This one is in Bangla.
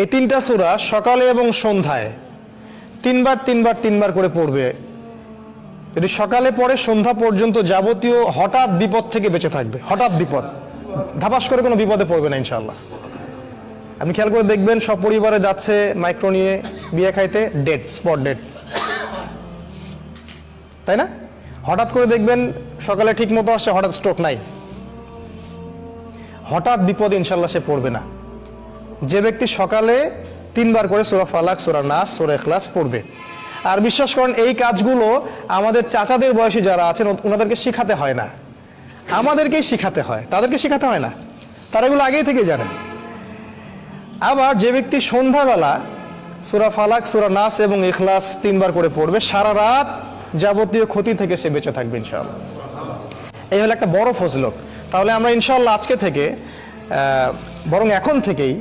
এই 3টা সূরা সকালে এবং সন্ধ্যায় তিনবার করে পড়বে। যদি সকালে পড়ে সন্ধ্যা পর্যন্ত যাবতীয় হঠাৎ বিপদ থেকে বেঁচে থাকবে। হঠাৎ বিপদ, ধাপাস করে কোনো বিপদে পড়বে না ইনশাআল্লাহ। আপনি খেয়াল করে দেখবেন, সব পরিবারে যাচ্ছে মাইক্রো নিয়ে বিয়ে খাইতে, ডেড, স্পট ডেড, তাই না? হঠাৎ করে দেখবেন সকালে ঠিক মতো আসে, হঠাৎ স্ট্রোক নাই। হঠাৎ বিপদ ইনশাআল্লাহ সে পড়বে না। যে ব্যক্তি সকালে 3বার করে সূরা ফালাক, সূরা নাস, সূরা ইখলাস পড়বে। আর বিশ্বাস করেন, এই কাজগুলো আমাদের চাচাদের বয়সী যারা আছেন ওনাদেরকে শিখাতে হয় না, আমাদেরকেই শিখাতে হয়, তাদেরকে শিখাতে হয় না, তারা এগুলো আগেই থেকে জানেন। আবার যে ব্যক্তি সন্ধ্যাবেলা সূরা ফালাক, সূরা নাস এবং ইখলাস 3বার করে পড়বে, সারা রাত যাবতীয় ক্ষতি থেকে সে বেঁচে থাকবে ইনশাআল্লাহ। এই হলো একটা বড় ফজিলত। তাহলে আমরা ইনশাআল্লাহ আজকে থেকে, বরং এখন থেকেই